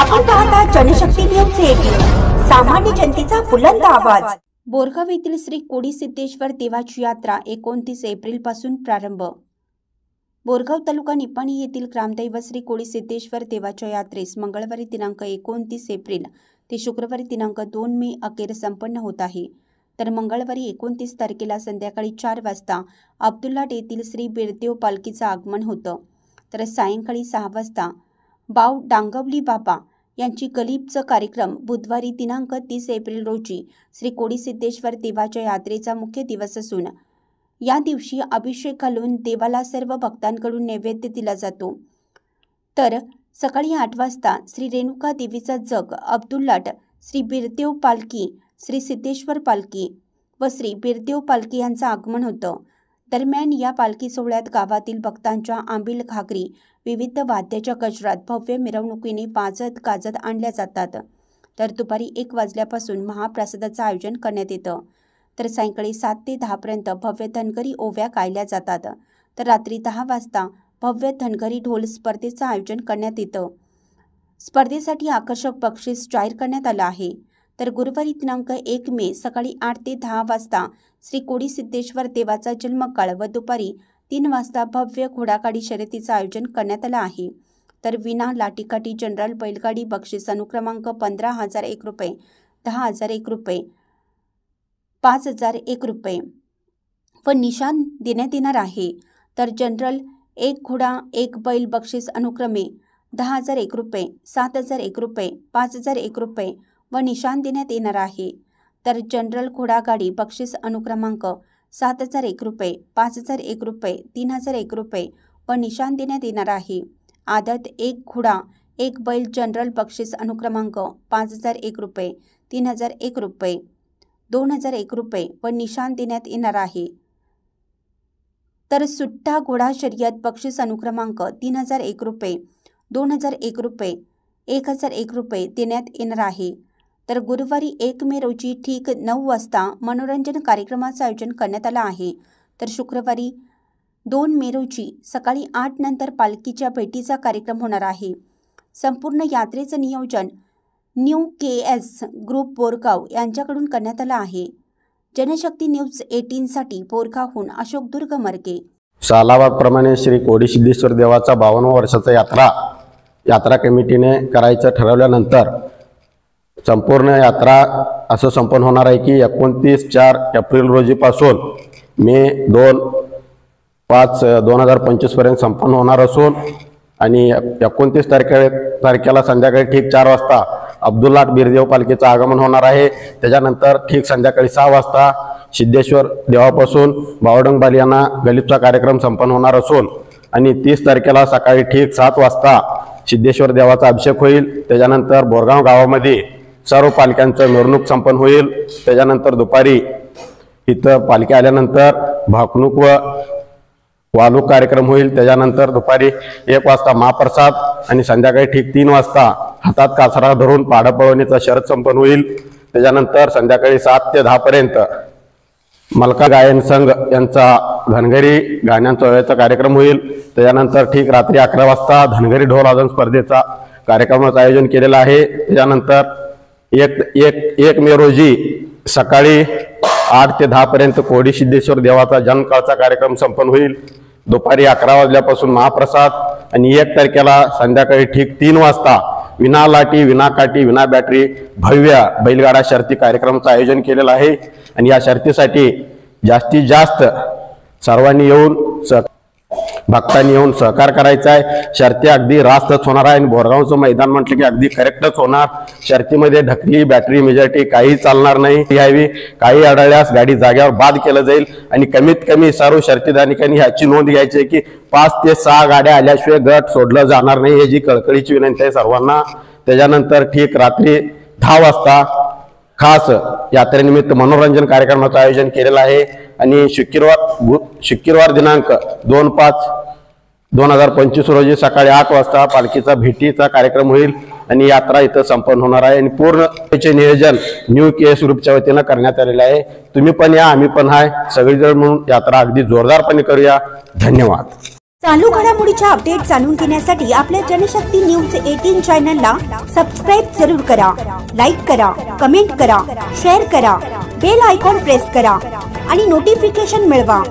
आपण पाहता जनशक्ती न्यूज 18, सामान्य जनतेचा बुलंद आवाज। बोरगाव येथील श्री कोडी सिद्धेश्वर देवाची यात्रा 29 एप्रिल पासून प्रारंभ। बोरगाव तालुका निपाणी येथील ग्रामदैवत श्री कोडी सिद्धेश्वर देवाच्या यात्रेस मंगळवारी दिनांक 29 एप्रिल ते शुक्रवारी दिनांक 2 मे अखेर संपन्न होत आहे। तर मंगळवारी 29 तारखेला संध्याकाळी 4 वाजता अब्दुल्लाट येथील श्री बिरदेव पालखीचं आगमन होतं। तर सायंकाळी 6 वाजता बाव डांगवली बाबा यांची गलीबचा कार्यक्रम बुधवारी दिनांक 30 एप्रिल रोजी श्री कोडी सिद्धेश्वर देवाच्या यात्रेचा मुख्य दिवस असून या दिवशी अभिषेक घालून देवाला सर्व भक्तांकडून नैवेद्य दिला जातो। तर सकाळी 8 वाजता श्री रेणुका देवीचा जग अब्दुल्लाट, श्री बिरदेव पालखी, श्री सिद्धेश्वर पालखी व श्री बिरदेव पालखी यांचं आगमन होतं। दरम्यान या पालखी सोहळ्यात गावातील भक्तांच्या आंबील घागरी विविध वाद्याच्या गजरात भव्य मिरवणुकीने वाजत गाजत आणल्या जातात। तर दुपारी 1 वाजल्यापासून महाप्रसादाचं आयोजन करण्यात येतं। तर सायंकाळी 7 ते 10 पर्यंत भव्य धनगरी ओव्या गायल्या जातात। तर रात्री 10 वाजता भव्य धनगरी ढोल स्पर्धेचं आयोजन करण्यात येतं। स्पर्धेसाठी आकर्षक बक्षीस जाहीर करण्यात आलं आहे। तर गुरुवारी दिनांक 1 मे सकाळी 8 ते 10 वाजता श्री कोडी सिद्धेश्वर देवाचा जन्मकाळ व दुपारी 3 वाजता भव्य घोडागाडी शर्यतीचं आयोजन करण्यात आलं आहे। तर विना लाठीकाठी जनरल बैलगाडी बक्षीस अनुक्रमांक 15,001 रुपये, 10,001 रुपये, 5,001 रुपये व निशाण देण्यात येणार आहे। तर जनरल 1 घोडा 1 बैल बक्षीस अनुक्रमे 10,001 रुपये, 7,001 रुपये, 5,001 रुपये व निशाण देण्यात येणार आहे। तर जनरल घोडागाडी बक्षीस अनुक्रमांक 7,001 रुपये, 5,001 रुपये, 3,001 रुपये व निशाण देण्यात येणार आहे। आदत 1 घोडा 1 बैल जनरल बक्षीस अनुक्रमांक 5,001 रुपये, 3,001 रुपये, 2,001 रुपये व निशाण देण्यात येणार आहे। तर सुट्टा घोडा शर्यत बक्षीस अनुक्रमांक 3,001 रुपये, 2,001 रुपये, 1,001 रुपये देण्यात येणार आहे। तर गुरुवारी 1 मे रोजी ठीक 9 वाजता मनोरंजन कार्यक्रमाचं आयोजन करण्यात आलं आहे। तर शुक्रवारी 2 मे रोजी सकाळी 8 नंतर पालखीच्या भेटीचा कार्यक्रम होणार आहे। संपूर्ण यात्रेचं नियोजन न्यू KS ग्रुप बोरगाव यांच्याकडून करण्यात आलं आहे। जनशक्ती न्यूज 18 साठी बोरगावहून अशोक दुर्गमर्गे। सालाबादप्रमाणे श्री कोडी सिद्धेश्वर देवाचा 52 वर्षाचा यात्रा कमिटीने करायचं ठरवल्यानंतर संपूर्ण यात्रा असं संपन्न होणार आहे की 29-4 एप्रिल रोजीपासून मे 2-5-2025 पर्यंत संपन्न होणार असून आणि 29 तारखेला संध्याकाळी ठीक 4 वाजता अब्दुल्लाट बिरदेव पालखीचं आगमन होणार आहे। त्याच्यानंतर ठीक संध्याकाळी 6 वाजता सिद्धेश्वर देवापासून बावडंगबाली यांना गलीबचा कार्यक्रम संपन्न होणार असून आणि 30 तारखेला सकाळी ठीक 7 वाजता सिद्धेश्वर देवाचा अभिषेक होईल। त्याच्यानंतर बोरगाव गावामध्ये सर्व पालख्यांचं मिरवणूक संपन्न होईल। त्याच्यानंतर दुपारी इथं पालखी आल्यानंतर भाकणूक व वालूक कार्यक्रम होईल। त्याच्यानंतर दुपारी 1 वाजता महाप्रसाद आणि संध्याकाळी ठीक 3 वाजता हातात कासरा धरून पाडा पळवणीचा शर्यत संपन्न होईल। त्याच्यानंतर संध्याकाळी 7 ते 10 पर्यंत मलका गायन संघ यांचा धनगरी गाण्यांचा ओव्याचा कार्यक्रम होईल। त्याच्यानंतर ठीक रात्री 11 वाजता धनगरी ढोल वादन स्पर्धेचा कार्यक्रमाचं आयोजन केलेलं आहे। त्याच्यानंतर 1 मे रोजी सकाळी 8 ते 10 पर्यंत कोडी सिद्धेश्वर देवाचा जन्मकाळचा कार्यक्रम संपन्न होईल। दुपारी 11 वाजल्यापासून महाप्रसाद आणि 1 तारखेला संध्याकाळी ठीक 3 वाजता विना लाठी, विना काठी, विना बॅटरी भव्य बैलगाडा शर्यती कार्यक्रमाचं आयोजन केलेलं आहे। आणि या शर्यतीसाठी जास्तीत जास्त सर्वांनी येऊन भक्तांनी येऊन सहकार करायचा आहे। शर्ती अगदी रास्तच होणार आहे आणि बोरगावचं मैदान म्हटलं की अगदी करेक्टच होणार। शर्तीमध्ये ढकली, बॅटरी, मेजॉरिटी काही चालणार नाही। यावी काही आढळल्यास गाडी जाग्यावर बाद केलं जाईल आणि कमीत कमी सर्व शर्तीदानिकांनी ह्याची नोंद घ्यायची आहे की 5 ते 6 गाड्या आल्याशिवाय गट सोडलं जाणार नाही, याची कळकळीची विनंती आहे सर्वांना। त्याच्यानंतर ठीक रात्री 10 वाजता खास यात्रेनिमित्त मनोरंजन कार्यक्रमाचं आयोजन केलेलं आहे आणि शुक्रवार दिनांक 2-5-2025 रोजी सकाळी 8 वाजता पालखीचा भेटीचा कार्यक्रम होईल आणि यात्रा इथं संपन्न होणार आहे। आणि पूर्ण नियोजन न्यू KS ग्रुपच्या वतीनं करण्यात आलेलं आहे। तुम्ही पण या, आम्ही पण आहे, सगळेजण म्हणून यात्रा अगदी जोरदारपणे करूया। धन्यवाद। चालू घडामोडीच्या अपडेट जाणून घेण्यासाठी आपल्या जनशक्ती न्यूज 18 चॅनलला सबस्क्राइब जरूर करा, लाईक करा, कमेंट करा, शेअर करा, बेल आयकॉन प्रेस करा आणि नोटिफिकेशन मिळवा।